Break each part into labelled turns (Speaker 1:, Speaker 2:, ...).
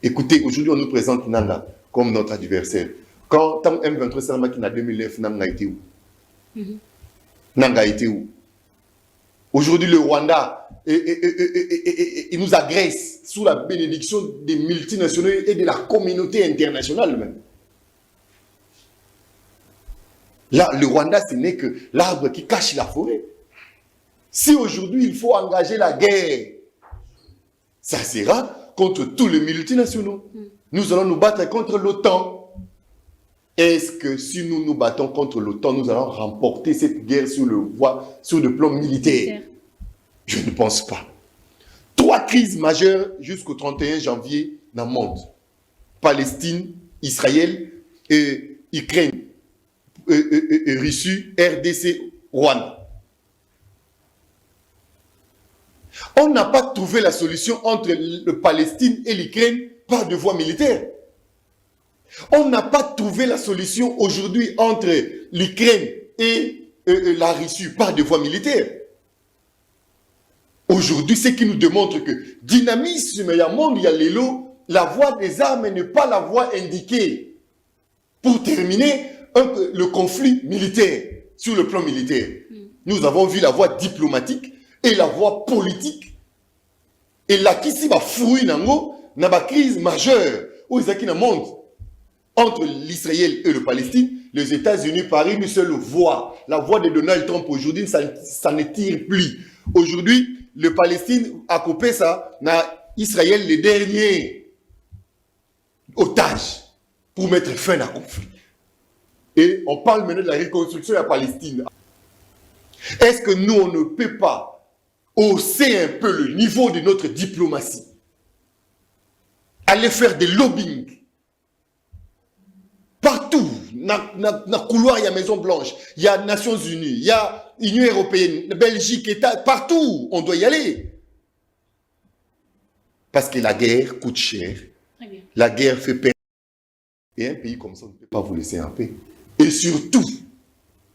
Speaker 1: Écoutez, aujourd'hui, on nous présente Nanga comme notre adversaire. Quand M23 Salama qui en 2009, Nanga était où? Nanga était où? Aujourd'hui, le Rwanda il nous agresse sous la bénédiction des multinationaux et de la communauté internationale même. Là, le Rwanda, ce n'est que l'arbre qui cache la forêt. Si aujourd'hui, il faut engager la guerre, ça sera contre tous les multinationaux. Nous allons nous battre contre l'OTAN. Est-ce que si nous nous battons contre l'OTAN, nous allons remporter cette guerre sur le plan militaire? Je ne pense pas. 3 crises majeures jusqu'au 31 janvier dans le monde. Palestine, Israël, Ukraine, Russie, RDC, Rwanda. On n'a pas trouvé la solution entre le Palestine et l'Ukraine par de voie militaire. On n'a pas trouvé la solution aujourd'hui entre l'Ukraine et la Russie par de voie militaire. Aujourd'hui, ce qui nous démontre que dynamisme, il y a monde, il y a l'élo, la voie des armes n'est pas la voie indiquée pour terminer le conflit militaire, sur le plan militaire. Nous avons vu la voie diplomatique et la voie politique. Et là, qui s'y va fouiller dans la crise majeure où ils ont monde entre l'Israël et le Palestine, les États-Unis parient une seule voie. La voie de Donald Trump aujourd'hui, ça ne tire plus. Aujourd'hui, le Palestine a coupé ça, Israël les derniers otages pour mettre fin à la conflit. Et on parle maintenant de la reconstruction de la Palestine. Est-ce que nous, on ne peut pas hausser un peu le niveau de notre diplomatie? Aller faire des lobbying. Partout, dans le couloir, il y a Maison Blanche, il y a Nations Unies, il y a Union Européenne, Belgique, État, partout, on doit y aller. Parce que la guerre coûte cher. La guerre fait perdre. Et un pays comme ça, on ne peut pas vous laisser en paix. Et surtout,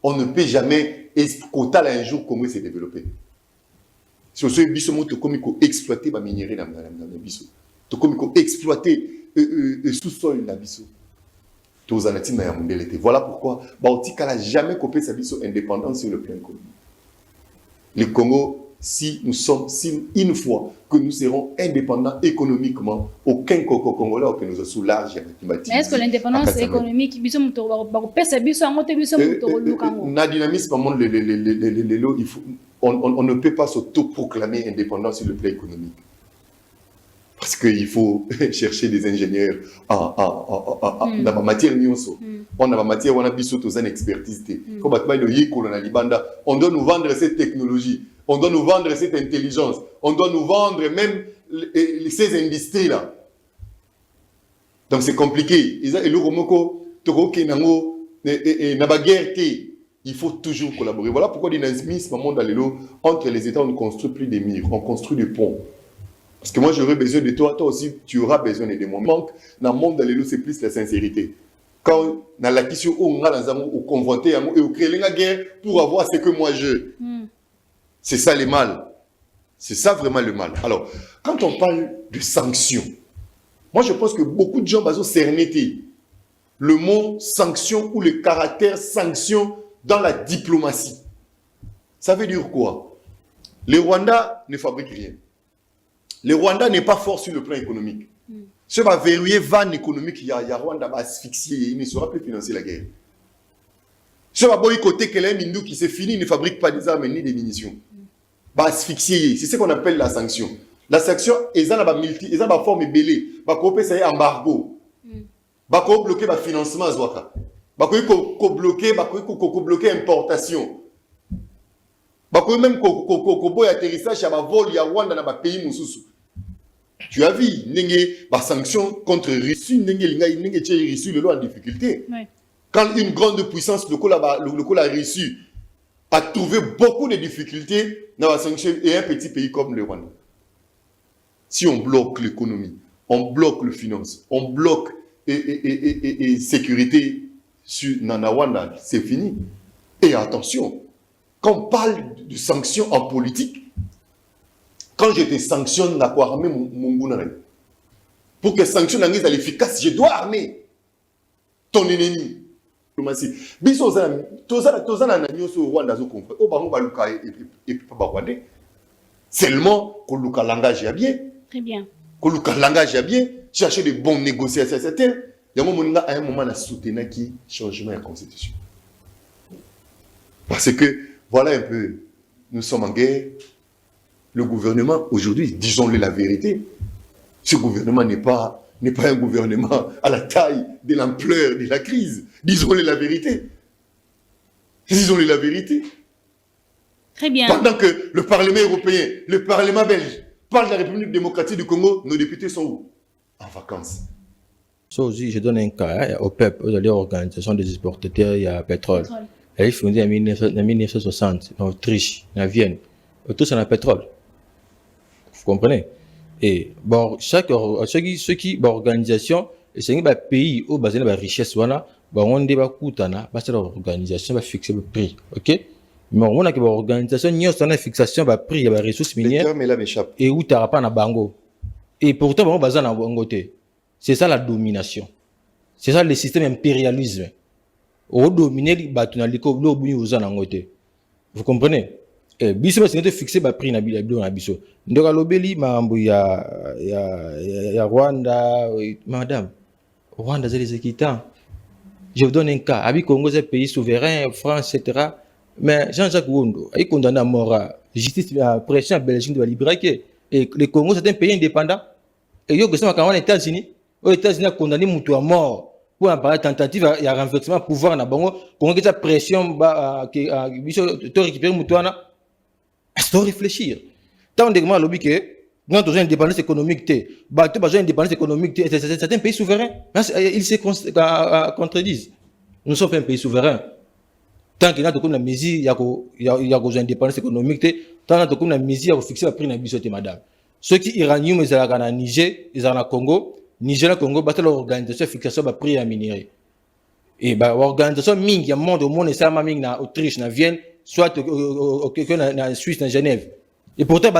Speaker 1: on ne peut jamais escompter un jour comment il s'est développé. Si ce biso mo to komi ko exploiter ba minerai na biso. To komi ko exploiter sous-sol na biso. Voilà pourquoi Baotika n'a jamais coupé sa biso indépendance sur le plan économique. Le Congo, si une fois que nous serons indépendants économiquement, aucun Congolais que nous a soulagé.
Speaker 2: Mais est-ce que l'indépendance économique,
Speaker 1: na dynamisme, on ne peut pas s'auto-proclamer indépendant sur le plan économique. Parce qu'il faut chercher des ingénieurs dans la matière. On a la matière, on a une expertise. On doit nous vendre cette technologie, on doit nous vendre cette intelligence, on doit nous vendre même ces industries-là. Donc c'est compliqué. Il faut toujours collaborer. Voilà pourquoi entre les États, on ne construit plus des murs, on construit des ponts. Parce que moi, j'aurais besoin de toi, toi aussi, tu auras besoin de moi. Manque dans le monde de c'est plus la sincérité. Quand dans la question où on a confronté et on crée la guerre pour avoir ce que moi je. C'est ça le mal. C'est ça vraiment le mal. Alors, quand on parle de sanctions, moi je pense que beaucoup de gens basent cernété le mot sanction ou le caractère sanction dans la diplomatie. Ça veut dire quoi? Le Rwanda ne fabrique rien. Le Rwanda n'est pas fort sur le plan économique. Si on va verrouiller vanne économique, il y a Rwanda va asphyxier, il ne saura plus financer la guerre. Si on va boycotter que l'Indou qui s'est fini, il ne fabrique pas des armes ni des munitions. Va asphyxier, c'est ce qu'on appelle la sanction. La sanction, ils ont la forme belée, va couper ça embargo, va bloquer le financement, va bloquer importation. Même atterrissage à vol, il y a Rwanda dans le pays. Tu as vu, les sanctions contre Russie, les lois en difficulté. Quand une grande puissance, la Russie, a trouvé beaucoup de difficultés dans la sanction et un petit pays comme le Rwanda. Si on bloque l'économie, on bloque le finance, on bloque et sécurité sur Rwanda, c'est fini. Et attention, quand on parle de sanctions en politique, quand je te sanctionne, Pour que les sanctions soient efficaces, je dois armer ton ennemi. Biso tozana na nyoso Rwanda zo confrère. O bango baluka et pas Rwandais. Seulement que le langage est bien.
Speaker 2: Très bien.
Speaker 1: Que le langage est bien. Chercher de bons négociations. Il y a un moment à soutenir qui changement de la constitution. Parce que voilà un peu, nous sommes en guerre. Le gouvernement aujourd'hui, disons-le la vérité, ce gouvernement n'est pas un gouvernement à la taille de l'ampleur de la crise. Disons-le la vérité. Disons-le la vérité.
Speaker 2: Très bien.
Speaker 1: Pendant que le Parlement européen, le Parlement belge parle de la République démocratique du Congo, nos députés sont où? En vacances.
Speaker 3: Ça aussi, je donne un cas, au PEP, aux organisations des exportateurs, il y a pétrole. Elle est fondée en 1960, en Autriche, en Vienne. Tout ça, on a pétrole. Vous comprenez? Et bon, ceux qui organisation, c'est un pays où basé la richesse, on débat coûtana, parce que l'organisation va fixer le prix, ok? Mais on a que l'organisation n'y a pas de fixation de prix, il y a des ressources minières et où tu n'auras pas de bango. Et pourtant, on basé en bangoté. C'est ça la domination. C'est ça le système impérialisme. On domine les bâtiments, les vous comprenez? Biso c'est fixé ba prix na bilo na biso ndoka lobeli mambo ya Rwanda madame Rwanda c'est équitants. Je vous donne un cas, abi Congo c'est pays souverain, France etc. Mais Jean-Jacques Wondo il condamné à mort justice pression à Belgique de libérer et le Congo c'est un pays indépendant et yo que ça quand on est aux États-Unis a condamné mutu à mort pour une tentative il y a renversement pouvoir na bango Congo qui a pression que biso to récupérer mutu na. Il faut réfléchir. Tant de lobby que quand on a une indépendance économique, c'est un pays souverain. Ils se contredisent. Nous sommes un pays souverain. Tant qu'il y a une mesure, il y a une indépendance économique, tant qu'il y a une mesure, il faut fixer le prix de la madame. Ceux qui iraniens, ils sont en Niger, ils sont en Congo, Niger et Congo, ils ont l'organisation de fixation du prix à minerai. Et l'organisation ming, il y a monde au monde, et ça, ming en Autriche, en Vienne, soit en Suisse, en Genève. Et pourtant,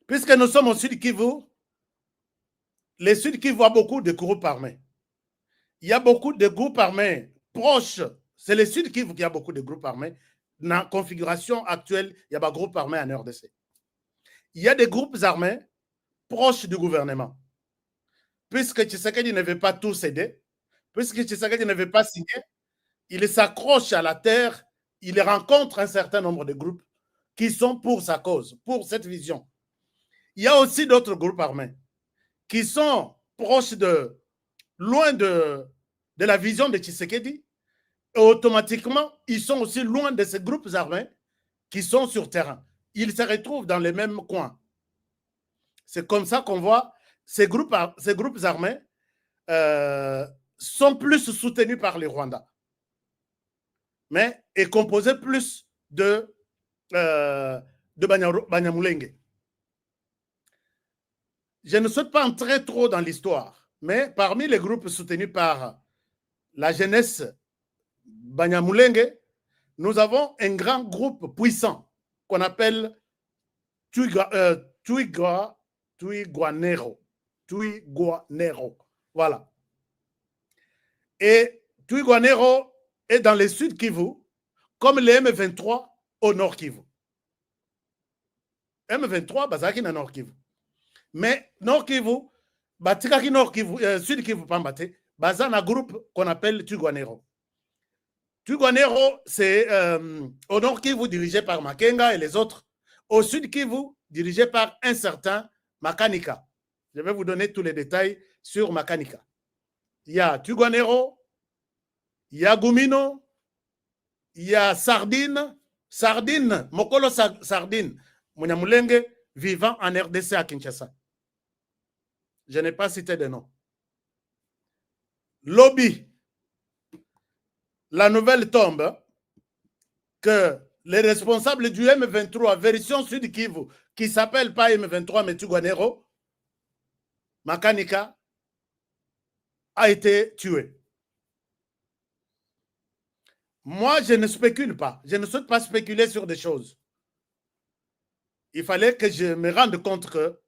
Speaker 4: puisque nous sommes au Sud Kivu, le Sud Kivu a beaucoup de groupes armés. Il y a beaucoup de groupes armés proches. C'est le Sud Kivu qui a beaucoup de groupes armés. Dans la configuration actuelle, il y a des groupes armés en RDC. Il y a des groupes armés proches du gouvernement. Puisque Tshisekedi ne veut pas tout céder, puisque Tshisekedi ne veut pas signer, il s'accroche à la terre, il rencontre un certain nombre de groupes qui sont pour sa cause, pour cette vision. Il y a aussi d'autres groupes armés qui sont proches loin de la vision de Tshisekedi, et automatiquement, ils sont aussi loin de ces groupes armés qui sont sur terrain. Ils se retrouvent dans les mêmes coins. C'est comme ça qu'on voit ces groupes armés sont plus soutenus par les Rwandais, mais est composé plus de Banyamulenge. Je ne souhaite pas entrer trop dans l'histoire, mais parmi les groupes soutenus par la jeunesse Banyamulenge, nous avons un grand groupe puissant qu'on appelle Twigwanero. Voilà. Et Twigwanero est dans le sud Kivu, comme les M23 au nord Kivu. M23, bazaki na nord Kivu. Mais nord Kivu, batikaki nord Kivu, sud Kivu pambate, baza na groupe qu'on appelle Twigwanero. Twigwanero, c'est au nord Kivu dirigé par Makenga et les autres. Au sud Kivu, dirigé par un certain Makanika. Je vais vous donner tous les détails sur Makanika. Il y a Twigwanero, il y a Gumino, il y a Sardine, Mokolo Sardine, Munyamulenge, vivant en RDC à Kinshasa. Je n'ai pas cité de nom. Lobby. La nouvelle tombe que les responsables du M23, version Sud Kivu, qui s'appelle pas M23 mais Twigwanero, Makanika, a été tué. Moi, je ne spécule pas. Je ne souhaite pas spéculer sur des choses. il fallait que je me rende compte que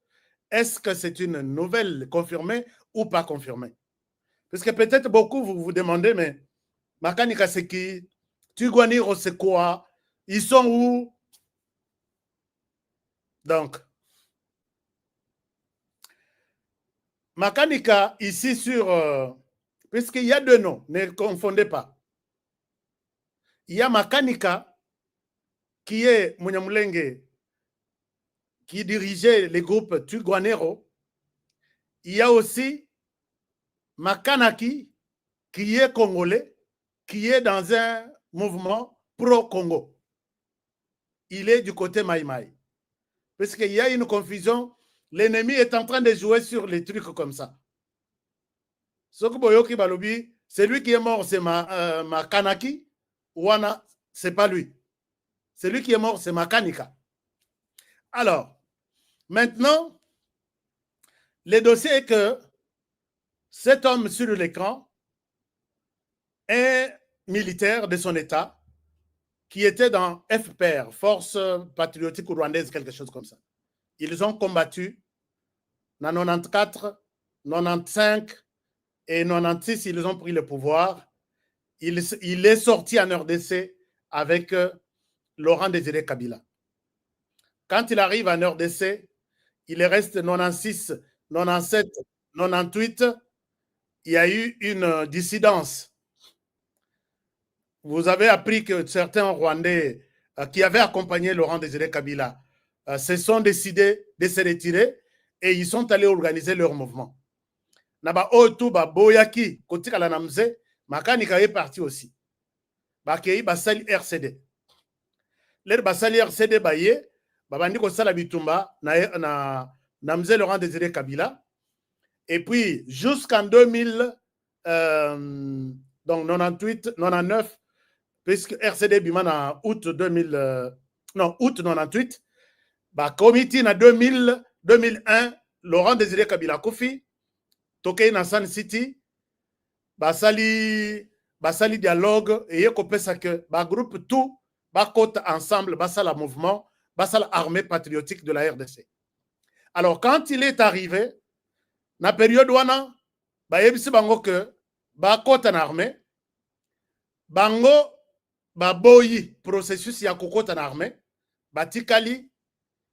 Speaker 4: est-ce que c'est une nouvelle confirmée ou pas confirmée. Parce que peut-être beaucoup vous vous demandez, mais Makanika c'est qui? Tuguaniro c'est quoi? Ils sont où? Donc, Makanika ici sur... puisqu'il y a deux noms, ne confondez pas. Il y a Makanika qui est Munyamulenge, qui dirigeait les groupes Tuguanero. Il y a aussi Makanaki, qui est congolais, qui est dans un mouvement pro-Congo. Il est du côté Maïmaï. Parce qu'il y a une confusion. L'ennemi est en train de jouer sur les trucs comme ça. C'est lui qui est mort, c'est Makanaki. Wana, c'est pas lui. Celui qui est mort, c'est Makanika. Alors, maintenant, le dossier est que cet homme sur l'écran est militaire de son État qui était dans FPR, Force Patriotique Rwandaise, quelque chose comme ça. Ils ont combattu en 94, 95 et 96, ils ont pris le pouvoir. Il est sorti en RDC avec Laurent Désiré Kabila. Quand il arrive en RDC, il reste 96, 97, 98. Il y a eu une dissidence. Vous avez appris que certains Rwandais qui avaient accompagné Laurent Désiré Kabila se sont décidés de se retirer et ils sont allés organiser leur mouvement. Naba Otuba Boyaki, Kotika Namze, Makanika est parti aussi. Bakei Basali RCD. Les Basali RCD Baye, Babandi Kosala Bitumba, Namze Laurent Désiré Kabila. Et puis, jusqu'en 2000, donc 98, 99, puisque RCD Bimana en août 2000, non, août 98, bah, comité en 2000, 2001, Laurent Désiré Kabila Kofi, Tokei na Sun City, basali dialogue, et yekopé ça que, bah, groupe tout, bah, côte ensemble, bah, ça la mouvement, bah, ça l'armée patriotique de la RDC. Alors, quand il est arrivé, na période wana, bah, yebisi bango que, bah, côte en armée, bango, ba boyi processus ya kokota na armée batikali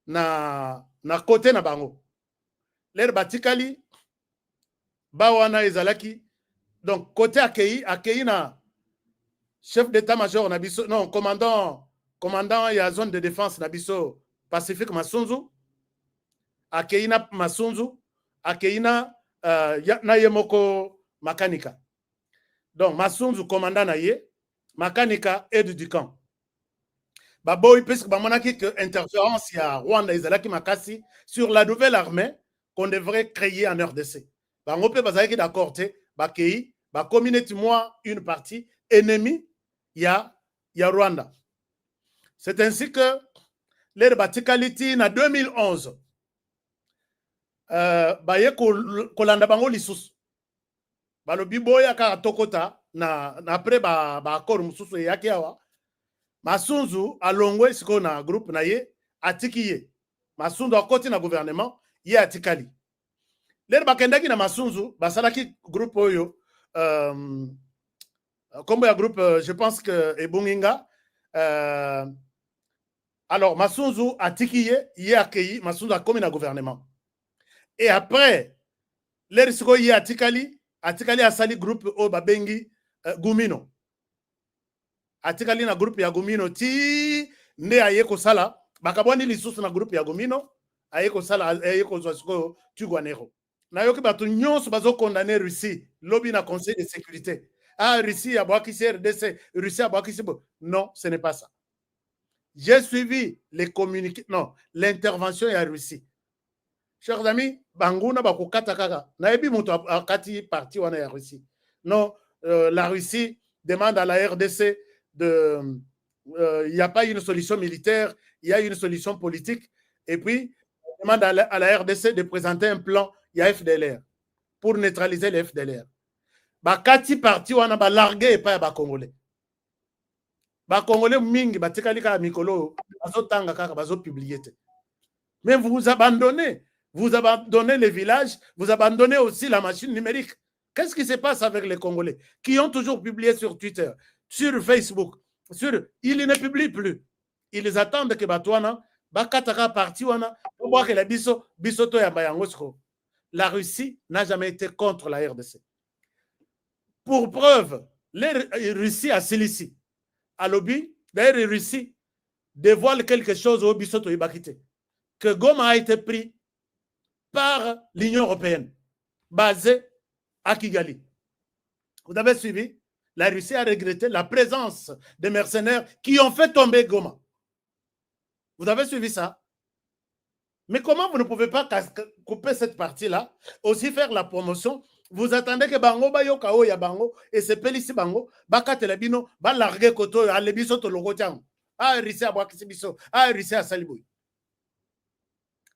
Speaker 4: na côté na bango l'air batikali ba wana ezalaki donc côté akei na chef d'état-major na biso non commandant ya zone de défense na biso Pacifique Masunzu akei na Masunzu akei na na yemoko Makanika donc Masunzu commandant na ye Makanika aide du camp. Baboy, puisque bamonaki que interférence il y a Rwanda Izalaki Makasi sur la nouvelle armée qu'on devrait créer en RDC. Bangope bazaki d'accord te, bakei, ba communauté moi une partie ennemie il y a Rwanda. C'est ainsi que les batikaliti na 2011 baye kolanda bango lisusu. Balobi boya ka tokota na après ba accord mususu yaki awa Masunzu alongwe siko na groupe na ye atiki ye Masunzu akoti na gouvernement ye atikali lere bakendaki na Masunzu basalaki groupe oyo kombo ya groupe je pense que Ebunginga alors Masunzu atiki ye akei Masunzu akomi na gouvernement et après lere siko ye atikali asali groupe o babengi Gumino atikali na groupe ya Gumino ti nde aye kosala bakabwani lisusu na groupe ya Gumino aye kosala aye kozwa Tuguanero na yoki bato nyonso bazo condamner Russie lobby na conseil de sécurité Russie a bwakisi RDC Russie a bwakisi non ce n'est pas ça j'ai suivi les communiqués non l'intervention ya Russie chers amis banguna bakokata kaka na yebi moto akati parti wana ya Russie non la Russie demande à la RDC il n'y a pas une solution militaire, il y a une solution politique. Et puis, on demande à la RDC de présenter un plan, il y a FDLR, pour neutraliser les FDLR. Bakati parti, on a largué et pas Congolais. Congolais mingi, batikali ka mikolo, bazo tanga kaka, bazo publié. Mais vous abandonnez les villages, vous abandonnez aussi la machine numérique. Qu'est-ce qui se passe avec les Congolais qui ont toujours publié sur Twitter, sur Facebook, ils ne publient plus. Ils attendent que Batouana, Bakataka parti, la Russie n'a jamais été contre la RDC. Pour preuve, la Russie a Silici. À l'objet, d'ailleurs, la Russie dévoile quelque chose au Bissoto Ibakite, que Goma a été pris par l'Union européenne, basée à Kigali. Vous avez suivi? La Russie a regretté la présence des mercenaires qui ont fait tomber Goma. Vous avez suivi ça? Mais comment vous ne pouvez pas couper cette partie-là, aussi faire la promotion? Vous attendez que Bango Bayoka Oya Bango et c'est Pélissi Bango, Bakatelabino, Balargue Koto, Alebiso Tologotian, Ah Russie à Boakisibiso, Ah Russie à Salibouy.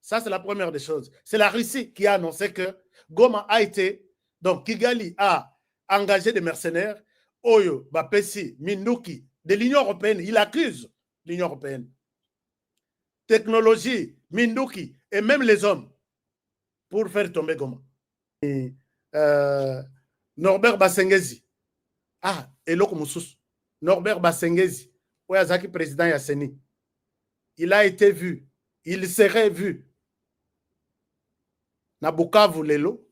Speaker 4: Ça, c'est la première des choses. C'est la Russie qui a annoncé que Goma a été, donc Kigali a engagé des mercenaires, Oyo, Bapesi, Minduki, de l'Union européenne. Il accuse l'Union européenne. Technologie, Minduki, et même les hommes, pour faire tomber Goma. Et, Norbert Basengezi. Ah, et Lokomoussous. Norbert Basengezi, Oyazaki, président Yasseni. Il a été vu. Il serait vu. Na Bukavu Lelo,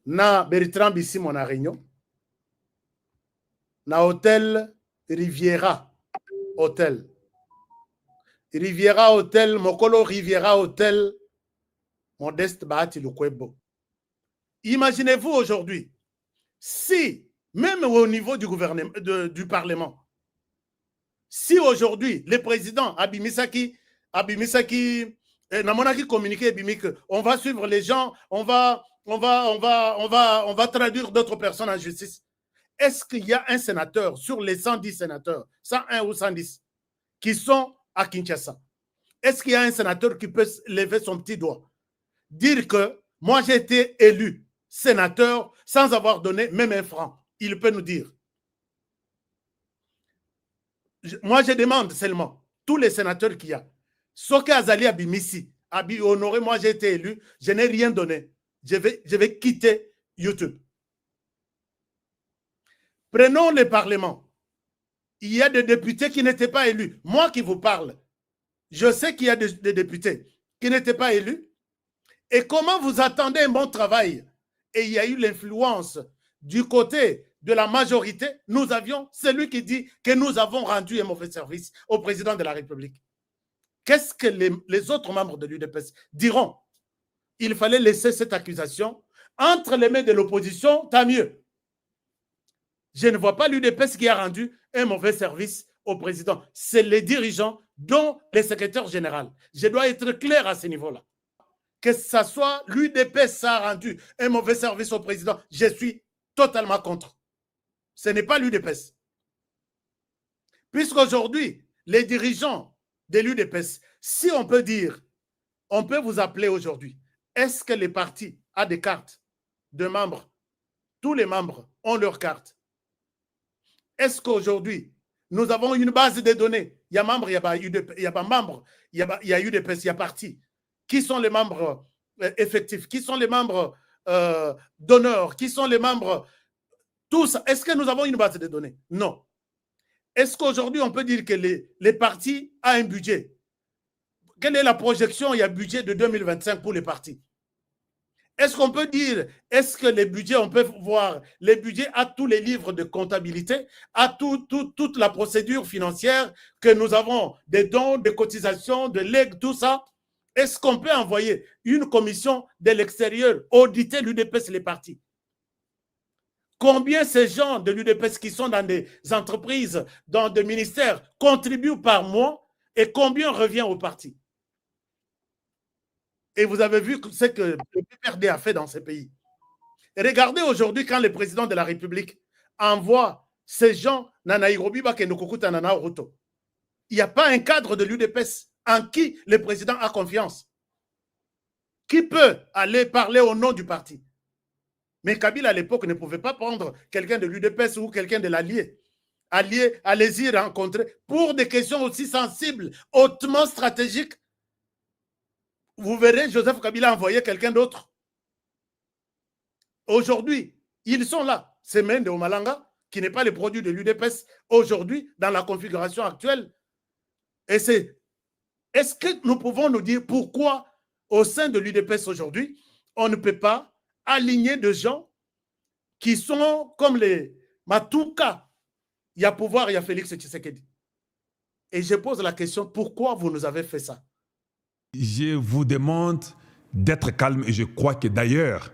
Speaker 4: na Bertrand Bissimo na Réunion, na hôtel Riviera Hôtel. Riviera Hôtel, Mokolo Riviera Hôtel, Modeste Bahati Lukwebo. Imaginez-vous aujourd'hui, si, même au niveau du gouvernement, du Parlement, si aujourd'hui, le président Abimisaki, Namonaki communiqué, on va suivre les gens, on va traduire d'autres personnes en justice. Est-ce qu'il y a un sénateur sur les 110 sénateurs, 101 ou 110, qui sont à Kinshasa? Est-ce qu'il y a un sénateur qui peut lever son petit doigt, dire que moi j'ai été élu sénateur sans avoir donné même un franc? Il peut nous dire. Moi je demande seulement, tous les sénateurs qu'il y a, Soke Azali Abimisi, Abi Honoré, moi j'ai été élu, je n'ai rien donné. Je vais quitter YouTube. Prenons le Parlement. Il y a des députés qui n'étaient pas élus. Moi qui vous parle, je sais qu'il y a des députés qui n'étaient pas élus. Et comment vous attendez un bon travail? Et il y a eu l'influence du côté de la majorité. Nous avions celui qui dit que nous avons rendu un mauvais service au président de la République. Qu'est-ce que les autres membres de l'UDPS diront? Il fallait laisser cette accusation entre les mains de l'opposition, tant mieux. Je ne vois pas l'UDPS qui a rendu un mauvais service au président. C'est les dirigeants, dont les secrétaires généraux. Je dois être clair à ce niveau-là. Que ce soit l'UDPS qui a rendu un mauvais service au président, je suis totalement contre. Ce n'est pas l'UDPS. Puisqu'aujourd'hui, les dirigeants de l'UDPS, si on peut dire, on peut vous appeler aujourd'hui, est-ce que les partis ont des cartes de membres? Tous les membres ont leurs cartes. Est-ce qu'aujourd'hui, nous avons une base de données? Il y a membres, il n'y a pas membres, il y a UDPS, il y a partis. Qui sont les membres effectifs? Qui sont les membres d'honneur? Qui sont les membres? Tous. Est-ce que nous avons une base de données? Non. Est-ce qu'aujourd'hui, on peut dire que les partis ont un budget? Quelle est la projection? Il y a un budget de 2025 pour les partis. Est-ce qu'on peut dire, est-ce que les budgets, on peut voir les budgets à tous les livres de comptabilité, à toute la procédure financière que nous avons, des dons, des cotisations, de legs, tout ça? Est-ce qu'on peut envoyer une commission de l'extérieur auditer l'UDPS, les partis? Combien ces gens de l'UDPS qui sont dans des entreprises, dans des ministères, contribuent par mois et combien revient au parti? Et vous avez vu ce que le PPRD a fait dans ces pays. Et regardez aujourd'hui quand le président de la République envoie ces gens à Nairobi, il n'y a pas un cadre de l'UDPS en qui le président a confiance. Qui peut aller parler au nom du parti? Mais Kabila à l'époque ne pouvait pas prendre quelqu'un de l'UDPS ou quelqu'un de l'allié. Allez-y rencontrer pour des questions aussi sensibles, hautement stratégiques. vous verrez Joseph Kabila envoyer quelqu'un d'autre. Aujourd'hui, ils sont là. C'est Mende Omalanga, qui n'est pas le produit de l'UDPS aujourd'hui, dans la configuration actuelle. Et c'est... Est-ce que nous pouvons nous dire pourquoi, au sein de l'UDPS aujourd'hui, on ne peut pas aligner de gens qui sont comme les Matouka? Il y a pouvoir, il y a Félix Tshisekedi. Et je pose la question, pourquoi vous nous avez fait ça?
Speaker 5: Je vous demande d'être calme et je crois que d'ailleurs,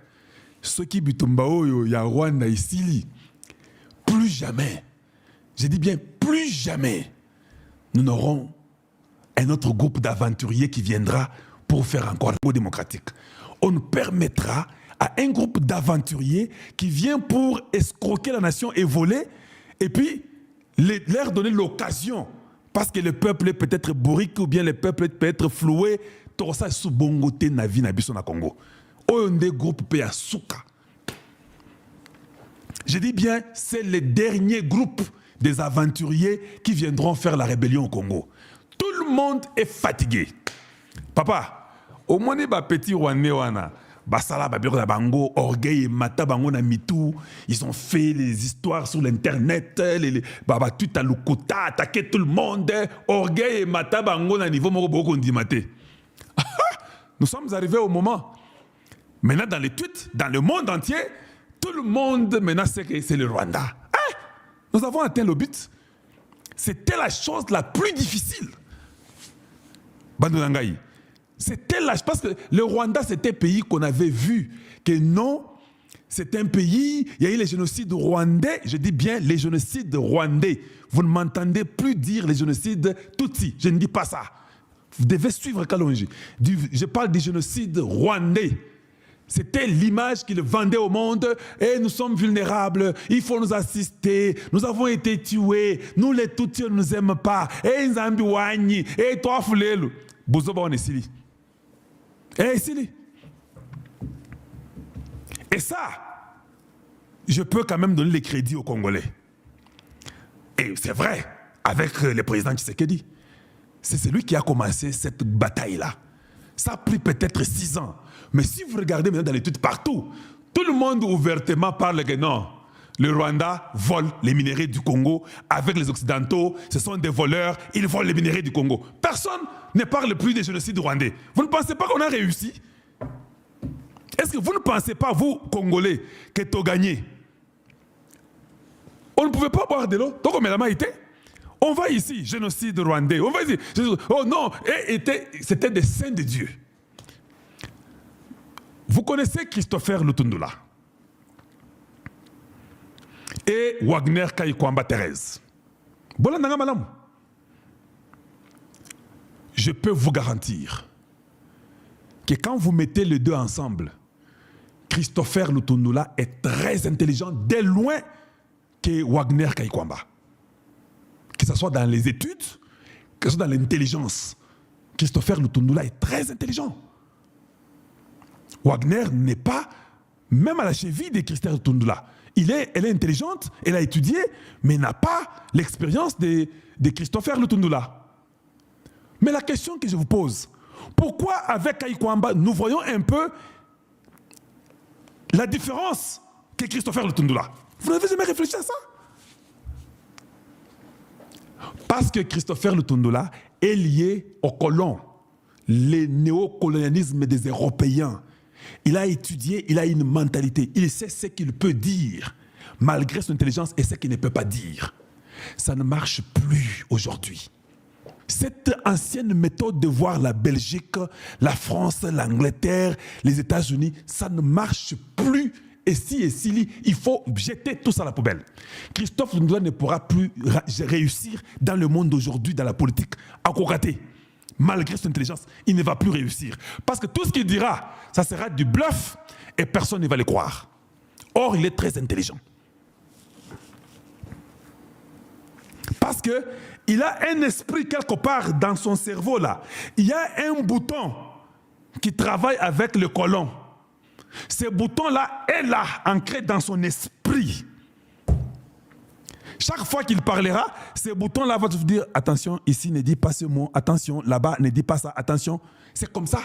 Speaker 5: ceux qui Bitumbao, ya Rwanda ici, plus jamais, je dis bien plus jamais, nous n'aurons un autre groupe d'aventuriers qui viendra pour faire encore un coup démocratique. On ne permettra à un groupe d'aventuriers qui vient pour escroquer la nation et voler, et puis leur donner l'occasion, parce que le peuple est peut-être bourrique ou bien le peuple peut être floué, tout ça sous bongoté na vie na biso na Congo. Oyonde groupe pe souka. Je dis bien, c'est le dernier groupe des aventuriers qui viendront faire la rébellion au Congo. Tout le monde est fatigué. Papa, au moins les petits Rwandais wana, basala babiro na bango, orgueil et mata bango na mitou, ils ont fait les histoires sur l'internet, les baba tout à l'ukota, attaquer tout le monde, orgueil et mata bango na niveau moko boko ndimate. Nous sommes arrivés au moment. Maintenant dans les tweets, dans le monde entier, tout le monde maintenant sait que c'est le Rwanda. Hein? Nous avons atteint le but. C'était la chose la plus difficile. Bandonangaï. C'était là, parce que le Rwanda, c'était un pays qu'on avait vu que non, c'est un pays, il y a eu les génocides rwandais, je dis bien les génocides rwandais. Vous ne m'entendez plus dire les génocides Tutsi, je ne dis pas ça. Vous devez suivre Kalonji. Je parle des génocides rwandais. C'était l'image qu'il vendait au monde. Et nous sommes vulnérables, il faut nous assister, nous avons été tués, nous les Tutsis ne nous aiment pas. Et Nzambi Wani, et toi Fulelu. Bozoba on est ici. Et ici. Et ça, je peux quand même donner les crédits aux Congolais. Et c'est vrai, avec le président Tshisekedi. C'est celui qui a commencé cette bataille-là. Ça a pris peut-être 6 ans. Mais si vous regardez maintenant dans les tweets partout, tout le monde ouvertement parle que non, le Rwanda vole les minéraux du Congo avec les Occidentaux, ce sont des voleurs, ils volent les minéraux du Congo. Personne ne parle plus des génocides rwandais. Vous ne pensez pas qu'on a réussi? Est-ce que vous ne pensez pas, vous, Congolais, que tu as gagné? On ne pouvait pas boire de l'eau, donc on a été. On va ici, génocide rwandais. On va ici. Oh non, c'était des saints de Dieu. Vous connaissez Christopher Lutundula et Wagner Kaikwamba Thérèse. Je peux vous garantir que quand vous mettez les deux ensemble, Christopher Lutundula est très intelligent, de loin que Wagner Kaikwamba. Que ce soit dans les études, que ce soit dans l'intelligence. Christopher Lutundula est très intelligent. Wagner n'est pas, même à la cheville de Christopher Lutundula. Elle est intelligente, elle a étudié, mais n'a pas l'expérience de Christopher Lutundula. Mais la question que je vous pose, pourquoi avec Kaikwamba, nous voyons un peu la différence que Christopher Lutundula? Vous n'avez jamais réfléchi à ça? Parce que Christopher Lutundula est lié aux colons, le néocolonialisme des Européens. Il a étudié, il a une mentalité, il sait ce qu'il peut dire, malgré son intelligence et ce qu'il ne peut pas dire. Ça ne marche plus aujourd'hui. Cette ancienne méthode de voir la Belgique, la France, l'Angleterre, les États-Unis, ça ne marche plus. Et si, il faut jeter tout ça à la poubelle. Christophe Lutundula ne pourra plus réussir dans le monde d'aujourd'hui, dans la politique, à Kogaté. Malgré son intelligence, il ne va plus réussir. Parce que tout ce qu'il dira, ça sera du bluff et personne ne va le croire. Or, il est très intelligent. Parce qu'il a un esprit quelque part dans son cerveau là. Il y a un bouton qui travaille avec le colon. Ce bouton-là est là, ancré dans son esprit. Chaque fois qu'il parlera, ce bouton-là va te dire, attention, ici ne dis pas ce mot, attention, là-bas ne dis pas ça, attention. C'est comme ça.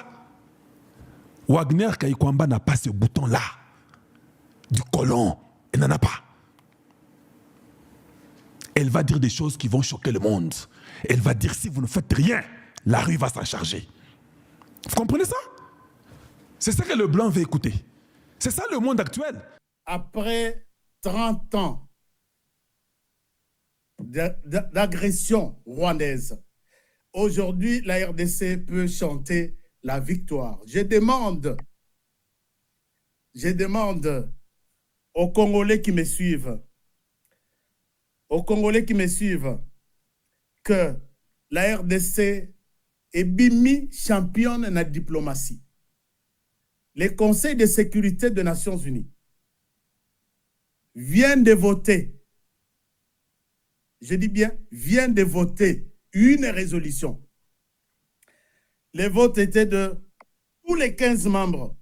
Speaker 5: Wagner Kaikwamba n'a pas ce bouton-là, du colon. Elle n'en a pas. Elle va dire des choses qui vont choquer le monde. Elle va dire, si vous ne faites rien, la rue va s'en charger. Vous comprenez ça? C'est ça que le blanc veut écouter. C'est ça le monde actuel.
Speaker 4: Après 30 ans d'agression rwandaise, aujourd'hui, la RDC peut chanter la victoire. Je demande aux Congolais qui me suivent, que la RDC est bimi championne dans la diplomatie. Le Conseil de sécurité des Nations Unies vient de voter, je dis bien, vient de voter une résolution. Les votes étaient de tous les 15 membres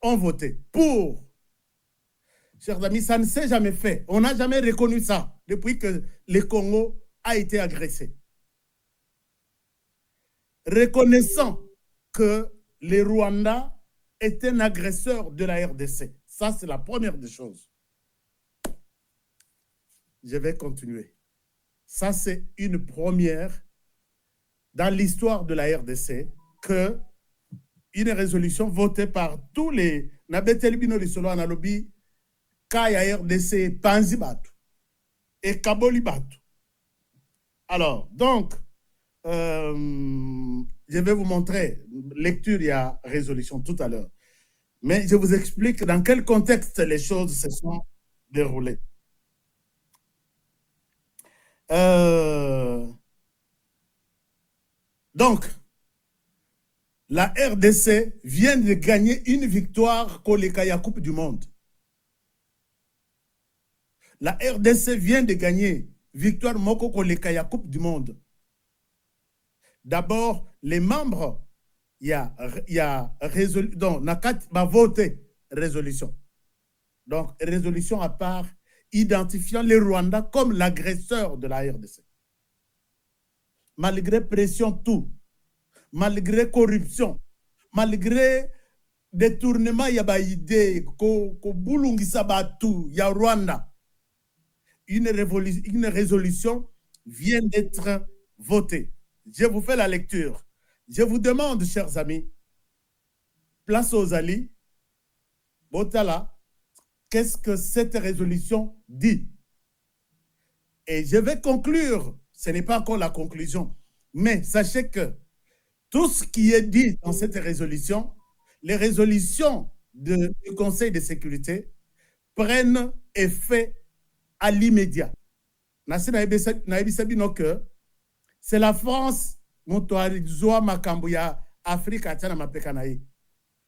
Speaker 4: ont voté pour. Chers amis, ça ne s'est jamais fait. On n'a jamais reconnu ça depuis que le Congo a été agressé. Reconnaissant que le Rwanda est un agresseur de la RDC. Ça, c'est la première des choses. Je vais continuer. Ça, c'est une première dans l'histoire de la RDC que une résolution votée par tous les Nabetelibino Lisolo Analobi, Kaya RDC, Panzi Batu et Kaboli Batu. Alors, donc, je vais vous montrer, lecture, il y a résolution tout à l'heure. Mais je vous explique dans quel contexte les choses se sont déroulées. Donc, la RDC vient de gagner une victoire contre la Coupe du Monde. La RDC vient de gagner victoire moko contre la Coupe du Monde. D'abord, les membres, il y a résolution, donc, Nakat va voter résolution. Donc, résolution à part, identifiant le Rwanda comme l'agresseur de la RDC. Malgré pression, tout, malgré corruption, malgré détournement, il y a des idées, il y a Rwanda. Une résolution vient d'être votée. Je vous fais la lecture. Je vous demande, chers amis, place aux alliés, Botala, qu'est-ce que cette résolution dit? Et je vais conclure, ce n'est pas encore la conclusion, mais sachez que tout ce qui est dit dans cette résolution, les résolutions du Conseil de sécurité prennent effet à l'immédiat. C'est la France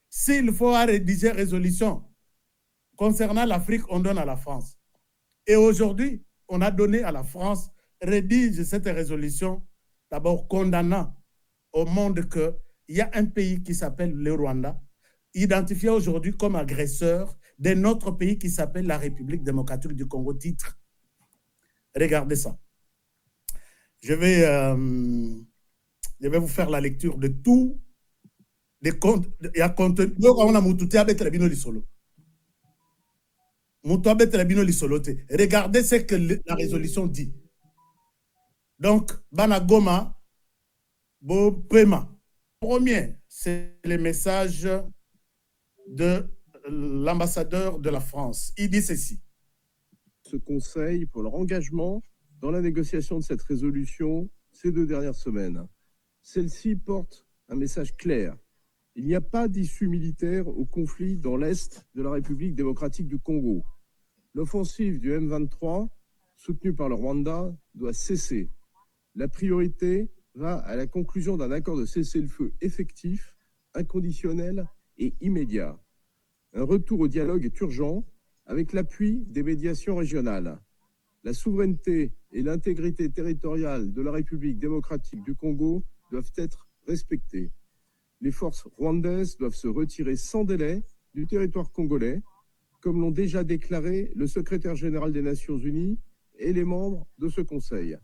Speaker 4: s'il faut rédiger résolution concernant l'Afrique, on donne à la France. Et aujourd'hui, on a donné à la France, rédige cette résolution, d'abord condamnant au monde qu'il y a un pays qui s'appelle le Rwanda, identifié aujourd'hui comme agresseur d'un autre pays qui s'appelle la République démocratique du Congo, titre. Regardez ça. Je vais vous faire la lecture de tout des comptes. Il y a contenu. Regardez ce que la résolution dit. Donc, Banagoma, Bopema. Premier, c'est le message de l'ambassadeur de la France. Il dit ceci.
Speaker 6: Ce Conseil pour leur engagement dans la négociation de cette résolution ces 2 dernières semaines. Celle-ci porte un message clair. Il n'y a pas d'issue militaire au conflit dans l'Est de la République démocratique du Congo. L'offensive du M23, soutenue par le Rwanda, doit cesser. La priorité va à la conclusion d'un accord de cessez-le-feu effectif, inconditionnel et immédiat. Un retour au dialogue est urgent avec l'appui des médiations régionales. La souveraineté et l'intégrité territoriale de la République démocratique du Congo doivent être respectées. Les forces rwandaises doivent se retirer sans délai du territoire congolais, comme l'ont déjà déclaré le secrétaire général des Nations Unies et les membres de ce Conseil.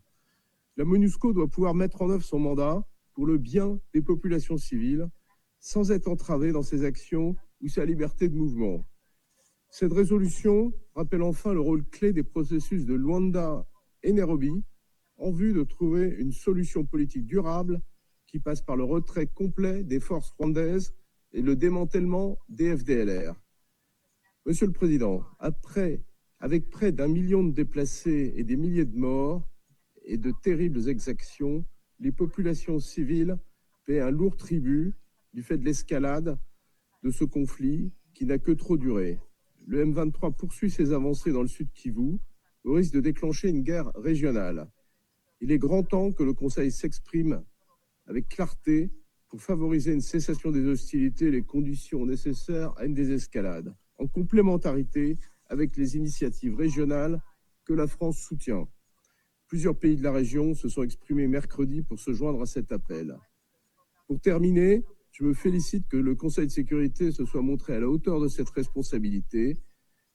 Speaker 6: La MONUSCO doit pouvoir mettre en œuvre son mandat pour le bien des populations civiles sans être entravé dans ses actions ou sa liberté de mouvement. Cette résolution rappelle enfin le rôle clé des processus de Luanda et Nairobi en vue de trouver une solution politique durable qui passe par le retrait complet des forces rwandaises et le démantèlement des FDLR. Monsieur le Président, avec près d'1 million de déplacés et des milliers de morts et de terribles exactions, les populations civiles paient un lourd tribut du fait de l'escalade de ce conflit qui n'a que trop duré. Le M23 poursuit ses avancées dans le sud Kivu au risque de déclencher une guerre régionale. Il est grand temps que le Conseil s'exprime avec clarté pour favoriser une cessation des hostilités et les conditions nécessaires à une désescalade, en complémentarité avec les initiatives régionales que la France soutient. Plusieurs pays de la région se sont exprimés mercredi pour se joindre à cet appel. Pour terminer, je me félicite que le Conseil de sécurité se soit montré à la hauteur de cette responsabilité.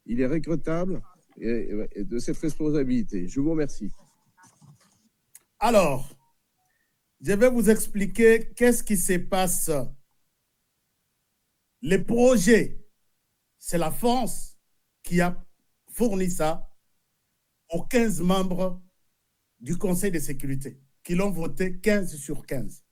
Speaker 6: Il est regrettable de cette responsabilité. Je vous remercie.
Speaker 4: Alors, je vais vous expliquer qu'est-ce qui se passe. Les projets, c'est la France qui a fourni ça aux 15 membres du Conseil de sécurité, qui l'ont voté 15 sur 15.